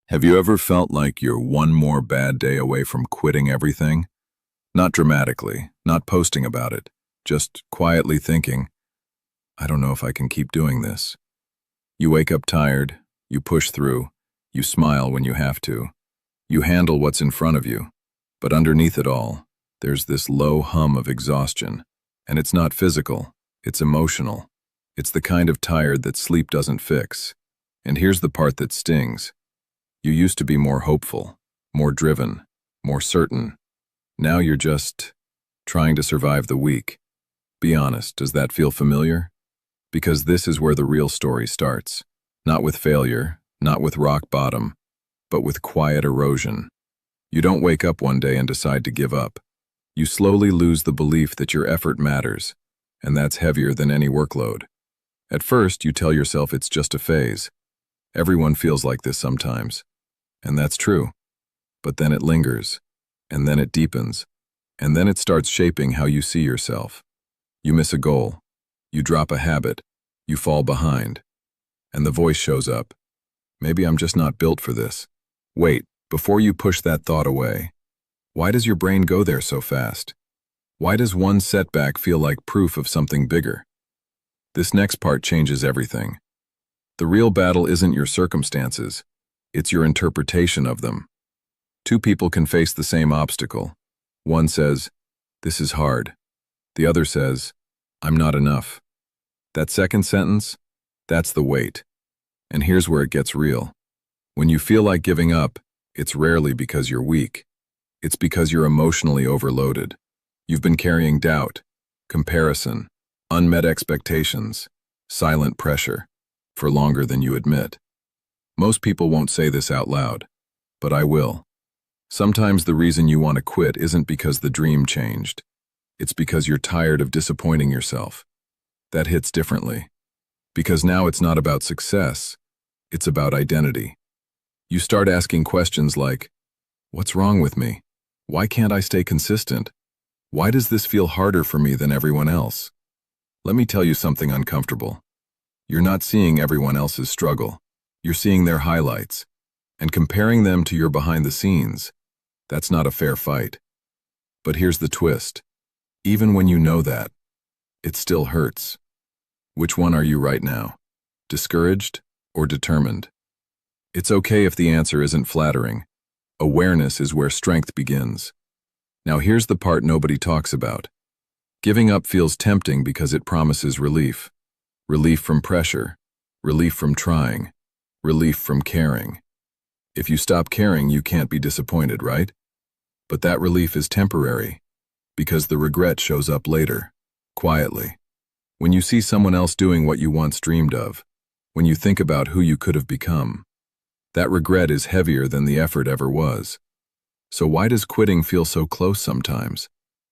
Have you ever felt like you're one more bad day away from quitting everything? Not dramatically, not posting about it, just quietly thinking, I don't know if I can keep doing this. You wake up tired, you push through, you smile when you have to. You handle what's in front of you, but underneath it all, there's this low hum of exhaustion. And it's not physical, it's emotional. It's the kind of tired that sleep doesn't fix. And here's the part that stings. You used to be more hopeful, more driven, more certain. Now you're just trying to survive the week. Be honest, does that feel familiar? Because this is where the real story starts. Not with failure, not with rock bottom, but with quiet erosion. You don't wake up one day and decide to give up. You slowly lose the belief that your effort matters, and that's heavier than any workload. At first, you tell yourself it's just a phase. Everyone feels like this sometimes. And that's true. But then it lingers, and then it deepens, and then it starts shaping how you see yourself. You miss a goal, you drop a habit, you fall behind, and the voice shows up. Maybe I'm just not built for this. Wait, before you push that thought away, why does your brain go there so fast? Why does one setback feel like proof of something bigger? This next part changes everything. The real battle isn't your circumstances. It's your interpretation of them. Two people can face the same obstacle. One says, "This is hard." The other says, "I'm not enough." That second sentence, that's the weight. And here's where it gets real. When you feel like giving up, it's rarely because you're weak. It's because you're emotionally overloaded. You've been carrying doubt, comparison, unmet expectations, silent pressure, for longer than you admit. Most people won't say this out loud, but I will. Sometimes the reason you want to quit isn't because the dream changed. It's because you're tired of disappointing yourself. That hits differently. Because now it's not about success, it's about identity. You start asking questions like, what's wrong with me? Why can't I stay consistent? Why does this feel harder for me than everyone else? Let me tell you something uncomfortable. You're not seeing everyone else's struggle. You're seeing their highlights, and comparing them to your behind the scenes. That's not a fair fight. But here's the twist. Even when you know that, it still hurts. Which one are you right now? Discouraged or determined? It's okay if the answer isn't flattering. Awareness is where strength begins. Now here's the part nobody talks about. Giving up feels tempting because it promises relief. Relief from pressure, relief from trying, relief from caring. If you stop caring, you can't be disappointed, right? But that relief is temporary, because the regret shows up later, quietly. When you see someone else doing what you once dreamed of, when you think about who you could have become, that regret is heavier than the effort ever was. So why does quitting feel so close sometimes?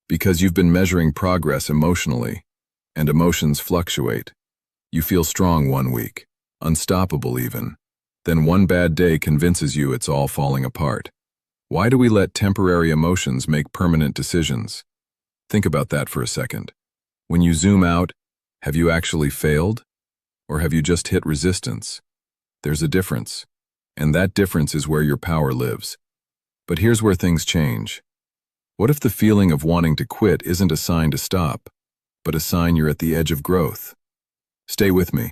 Because you've been measuring progress emotionally, and emotions fluctuate. You feel strong one week, unstoppable even. Then one bad day convinces you it's all falling apart. Why do we let temporary emotions make permanent decisions? Think about that for a second. When you zoom out, have you actually failed? Or have you just hit resistance? There's a difference, and that difference is where your power lives. But here's where things change. What if the feeling of wanting to quit isn't a sign to stop, but a sign you're at the edge of growth? Stay with me,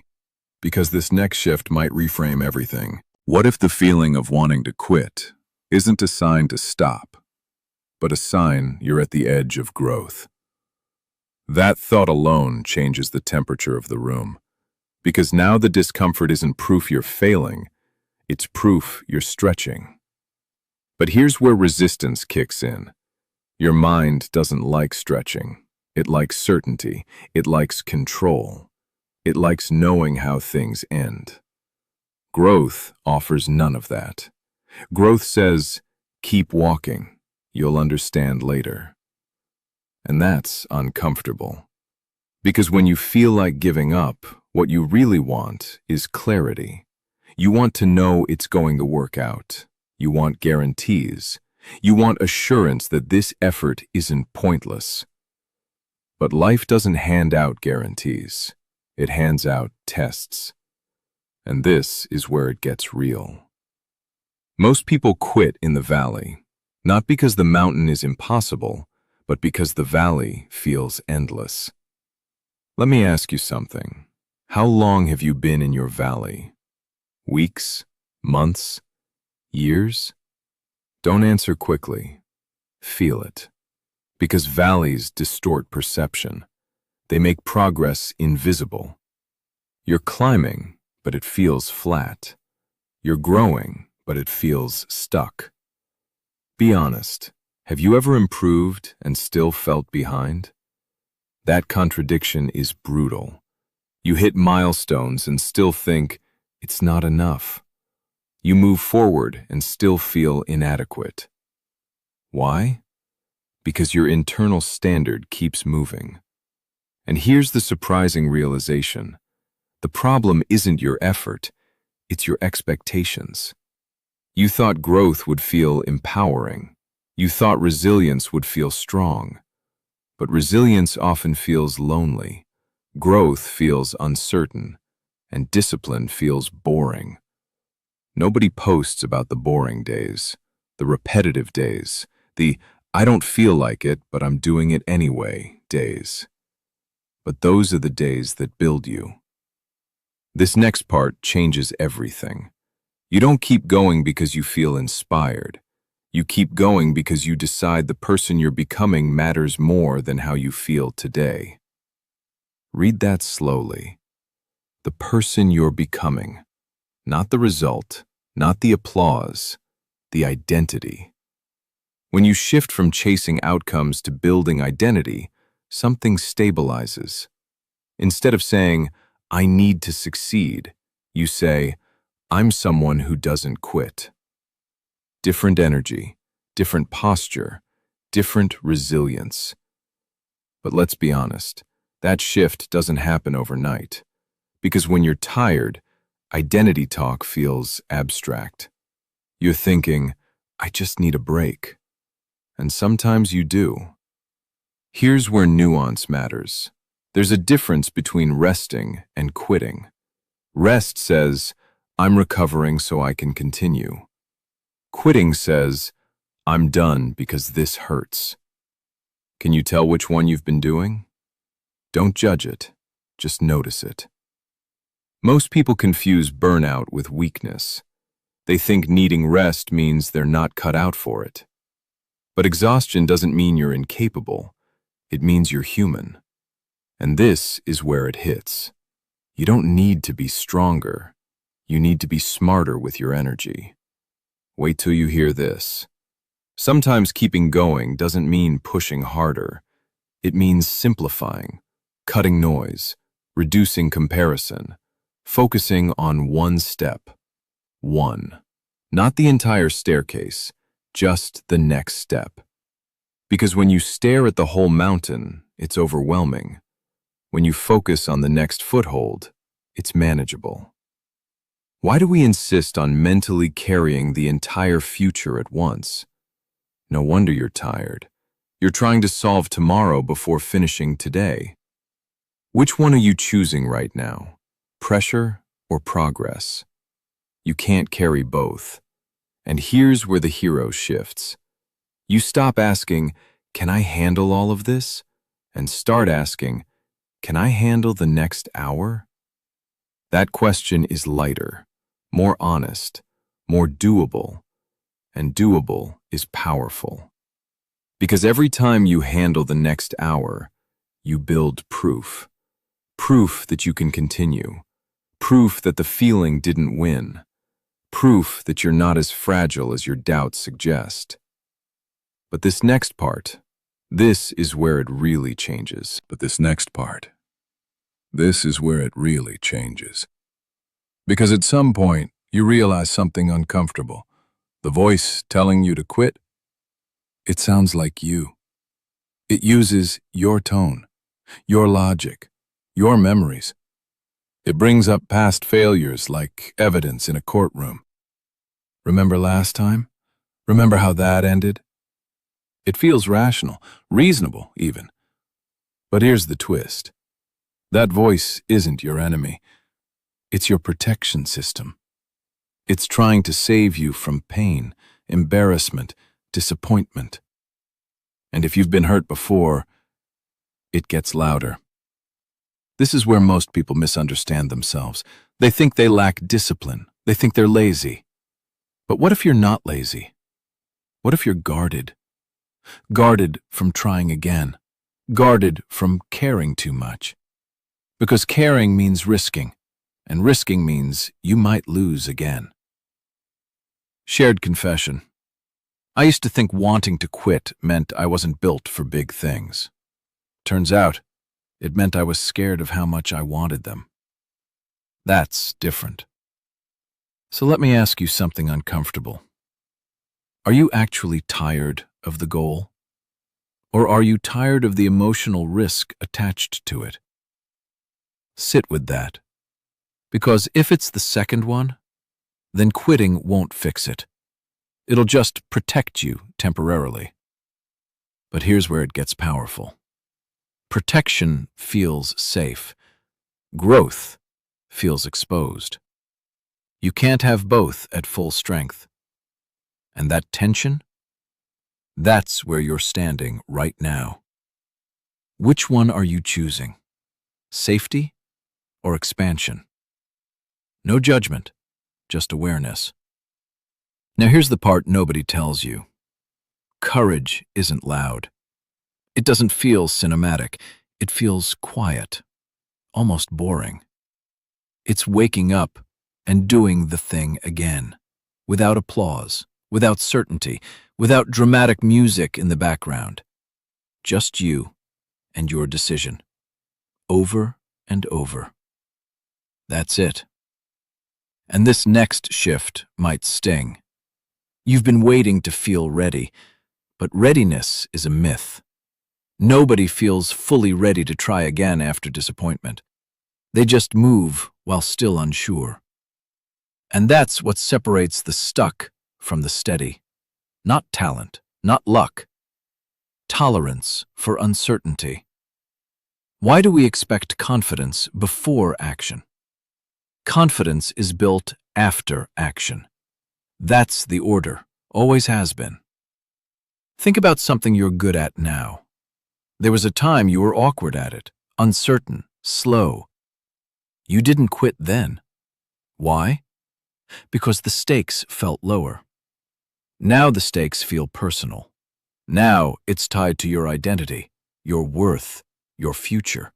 because this next shift might reframe everything. What if the feeling of wanting to quit isn't a sign to stop, but a sign you're at the edge of growth? That thought alone changes the temperature of the room, because now the discomfort isn't proof you're failing, it's proof you're stretching. But here's where resistance kicks in. Your mind doesn't like stretching. It likes certainty. It likes control. It likes knowing how things end. Growth offers none of that. Growth says, keep walking. You'll understand later. And that's uncomfortable. Because when you feel like giving up, what you really want is clarity. You want to know it's going to work out. You want guarantees. You want assurance that this effort isn't pointless. But life doesn't hand out guarantees. It hands out tests. And this is where it gets real. Most people quit in the valley, not because the mountain is impossible, but because the valley feels endless. Let me ask you something. How long have you been in your valley? Weeks? Months? Years? Don't answer quickly. Feel it. Because valleys distort perception. They make progress invisible. You're climbing, but it feels flat. You're growing, but it feels stuck. Be honest. Have you ever improved and still felt behind? That contradiction is brutal. You hit milestones and still think, it's not enough. You move forward and still feel inadequate. Why? Because your internal standard keeps moving. And here's the surprising realization. The problem isn't your effort, it's your expectations. You thought growth would feel empowering. You thought resilience would feel strong. But resilience often feels lonely. Growth feels uncertain. And discipline feels boring. Nobody posts about the boring days, the repetitive days, the I don't feel like it, but I'm doing it anyway days. But those are the days that build you. This next part changes everything. You don't keep going because you feel inspired. You keep going because you decide the person you're becoming matters more than how you feel today. Read that slowly. The person you're becoming. Not the result, not the applause, the identity. When you shift from chasing outcomes to building identity, something stabilizes. Instead of saying, I need to succeed, you say, I'm someone who doesn't quit. Different energy, different posture, different resilience. But let's be honest, that shift doesn't happen overnight. Because when you're tired, identity talk feels abstract. You're thinking, I just need a break. And sometimes you do. Here's where nuance matters. There's a difference between resting and quitting. Rest says, I'm recovering so I can continue. Quitting says, I'm done because this hurts. Can you tell which one you've been doing? Don't judge it, just notice it. Most people confuse burnout with weakness. They think needing rest means they're not cut out for it. But exhaustion doesn't mean you're incapable. It means you're human. And this is where it hits. You don't need to be stronger. You need to be smarter with your energy. Wait till you hear this. Sometimes keeping going doesn't mean pushing harder. It means simplifying, cutting noise, reducing comparison, focusing on one step. One. Not the entire staircase, just the next step. Because when you stare at the whole mountain, it's overwhelming. When you focus on the next foothold, it's manageable. Why do we insist on mentally carrying the entire future at once? No wonder you're tired. You're trying to solve tomorrow before finishing today. Which one are you choosing right now? Pressure or progress? You can't carry both. And here's where the hero shifts. You stop asking, can I handle all of this? And start asking, can I handle the next hour? That question is lighter, more honest, more doable. And doable is powerful. Because every time you handle the next hour, you build proof. Proof that you can continue. Proof that the feeling didn't win. Proof that you're not as fragile as your doubts suggest. But this next part, this is where it really changes. Because at some point, you realize something uncomfortable. The voice telling you to quit, it sounds like you. It uses your tone, your logic, your memories. It brings up past failures like evidence in a courtroom. Remember last time? Remember how that ended? It feels rational, reasonable even. But here's the twist. That voice isn't your enemy. It's your protection system. It's trying to save you from pain, embarrassment, disappointment. And if you've been hurt before, it gets louder. This is where most people misunderstand themselves. They think they lack discipline. They think they're lazy. But what if you're not lazy? What if you're guarded? Guarded from trying again. Guarded from caring too much. Because caring means risking, and risking means you might lose again. Shared confession. I used to think wanting to quit meant I wasn't built for big things. Turns out, it meant I was scared of how much I wanted them. That's different. So let me ask you something uncomfortable. Are you actually tired of the goal? Or are you tired of the emotional risk attached to it? Sit with that. Because if it's the second one, then quitting won't fix it. It'll just protect you temporarily. But here's where it gets powerful. Protection feels safe. Growth feels exposed. You can't have both at full strength. And that tension? That's where you're standing right now. Which one are you choosing? Safety or expansion? No judgment, just awareness. Now here's the part nobody tells you. Courage isn't loud. It doesn't feel cinematic. It feels quiet, almost boring. It's waking up and doing the thing again, without applause, without certainty, without dramatic music in the background. Just you and your decision, over and over. That's it. And this next shift might sting. You've been waiting to feel ready, but readiness is a myth. Nobody feels fully ready to try again after disappointment. They just move while still unsure. And that's what separates the stuck from the steady. Not talent, not luck. Tolerance for uncertainty. Why do we expect confidence before action? Confidence is built after action. That's the order, always has been. Think about something you're good at now. There was a time you were awkward at it, uncertain, slow. You didn't quit then. Why? Because the stakes felt lower. Now the stakes feel personal. Now it's tied to your identity, your worth, your future.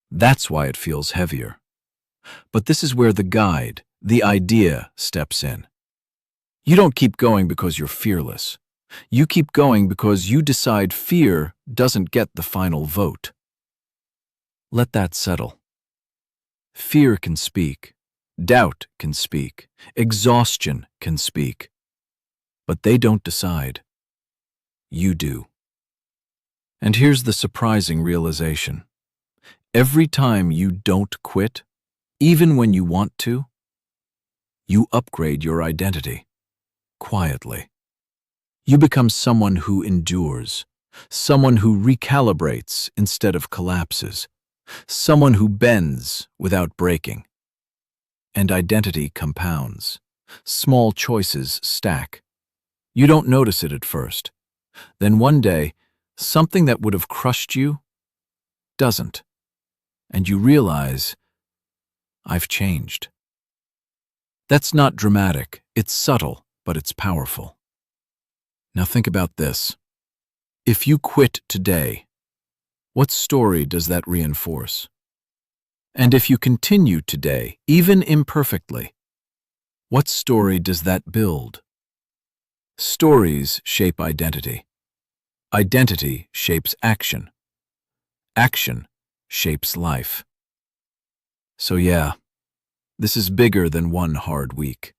That's why it feels heavier. But this is where the guide, the idea, steps in. You don't keep going because you're fearless. You keep going because you decide fear doesn't get the final vote. Let that settle. Fear can speak. Doubt can speak. Exhaustion can speak. But they don't decide. You do. And here's the surprising realization. Every time you don't quit, even when you want to, you upgrade your identity, quietly. You become someone who endures, someone who recalibrates instead of collapses, someone who bends without breaking. And identity compounds. Small choices stack. You don't notice it at first. Then one day, something that would have crushed you doesn't. And you realize, I've changed. That's not dramatic. It's subtle, but it's powerful. Now think about this. If you quit today, what story does that reinforce? And if you continue today, even imperfectly, what story does that build? Stories shape identity. Identity shapes action. Action shapes life. So yeah, this is bigger than one hard week.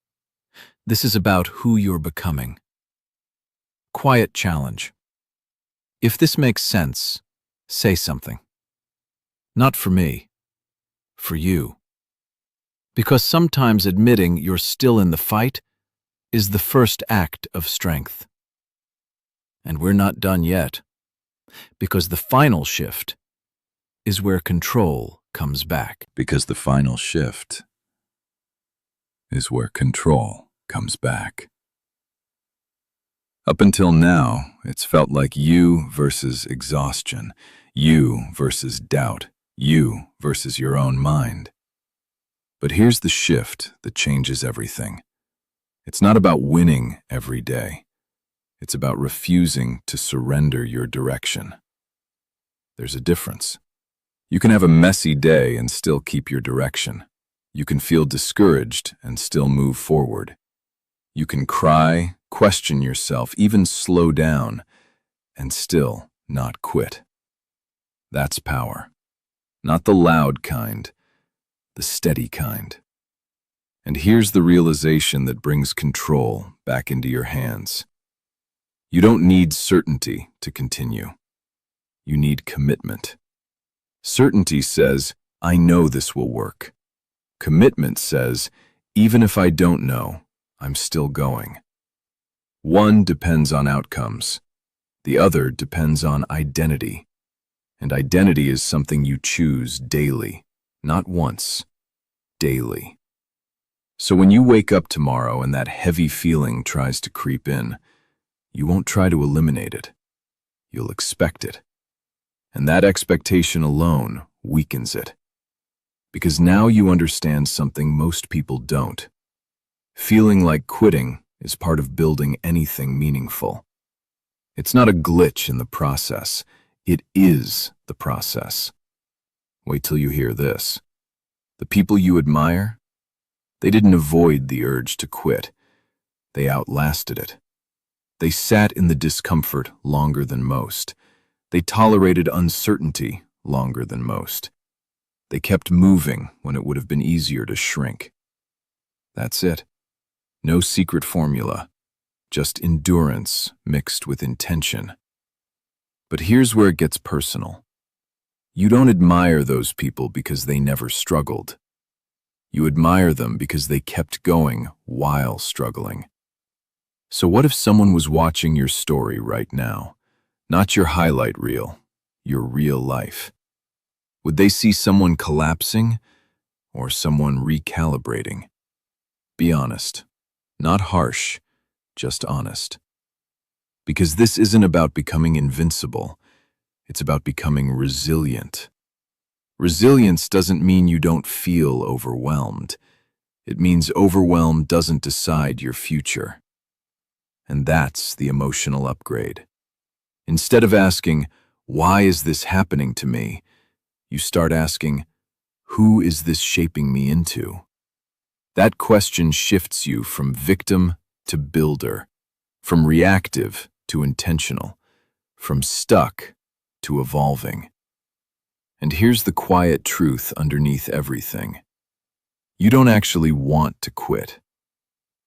This is about who you're becoming. Quiet challenge. If this makes sense, say something. Not for me, for you. Because sometimes admitting you're still in the fight is the first act of strength. And we're not done yet, because the final shift is where control comes back. Because the final shift is where control comes back. Up until now, it's felt like you versus exhaustion, you versus doubt, you versus your own mind. But here's the shift that changes everything. It's not about winning every day. It's about refusing to surrender your direction. There's a difference. You can have a messy day and still keep your direction. You can feel discouraged and still move forward. You can cry, question yourself, even slow down, and still not quit. That's power. Not the loud kind, the steady kind. And here's the realization that brings control back into your hands. You don't need certainty to continue. You need commitment. Certainty says, I know this will work. Commitment says, even if I don't know, I'm still going. One depends on outcomes. The other depends on identity. And identity is something you choose daily, not once, daily. So when you wake up tomorrow and that heavy feeling tries to creep in, you won't try to eliminate it. You'll expect it. And that expectation alone weakens it. Because now you understand something most people don't. Feeling like quitting is part of building anything meaningful. It's not a glitch in the process. It is the process. Wait till you hear this. The people you admire, they didn't avoid the urge to quit. They outlasted it. They sat in the discomfort longer than most. They tolerated uncertainty longer than most. They kept moving when it would have been easier to shrink. That's it. No secret formula, just endurance mixed with intention. But here's where it gets personal. You don't admire those people because they never struggled. You admire them because they kept going while struggling. So what if someone was watching your story right now? Not your highlight reel, your real life. Would they see someone collapsing or someone recalibrating? Be honest. Not harsh, just honest. Because this isn't about becoming invincible. It's about becoming resilient. Resilience doesn't mean you don't feel overwhelmed. It means overwhelm doesn't decide your future. And that's the emotional upgrade. Instead of asking, why is this happening to me? You start asking, who is this shaping me into? That question shifts you from victim to builder, from reactive to intentional, from stuck to evolving. And here's the quiet truth underneath everything. You don't actually want to quit.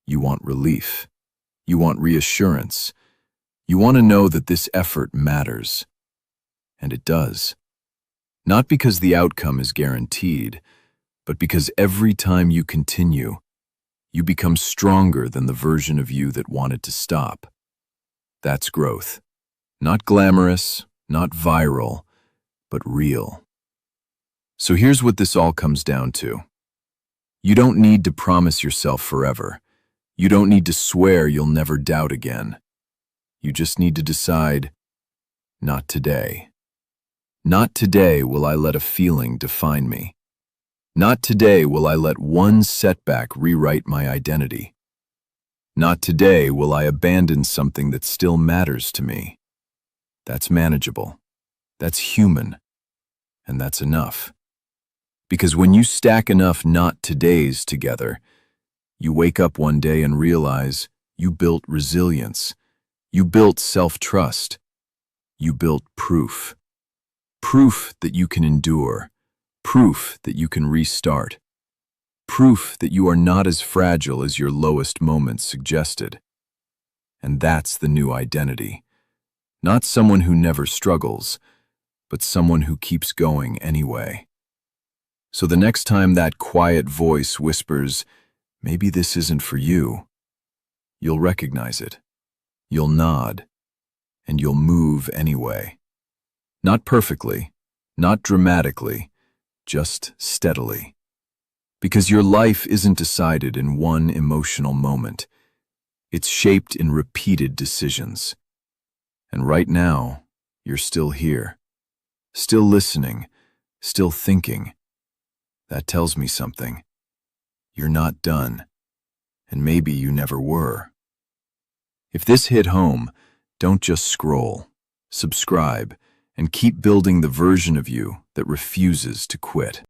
You want relief. You want reassurance. You want to know that this effort matters. And it does. Not because the outcome is guaranteed, but because every time you continue, you become stronger than the version of you that wanted to stop. That's growth. Not glamorous, not viral, but real. So here's what this all comes down to. You don't need to promise yourself forever. You don't need to swear you'll never doubt again. You just need to decide, not today. Not today will I let a feeling define me. Not today will I let one setback rewrite my identity. Not today will I abandon something that still matters to me. That's manageable. That's human. And that's enough. Because when you stack enough not todays together, you wake up one day and realize you built resilience. You built self-trust. You built proof. Proof that you can endure. Proof that you can restart. Proof that you are not as fragile as your lowest moments suggested. And that's the new identity. Not someone who never struggles, but someone who keeps going anyway. So the next time that quiet voice whispers, maybe this isn't for you, you'll recognize it. You'll nod, and you'll move anyway. Not perfectly, not dramatically, just steadily. Because your life isn't decided in one emotional moment. It's shaped in repeated decisions. And right now, you're still here. Still listening. Still thinking. That tells me something. You're not done. And maybe you never were. If this hit home, don't just scroll. Subscribe, and keep building the version of you that refuses to quit.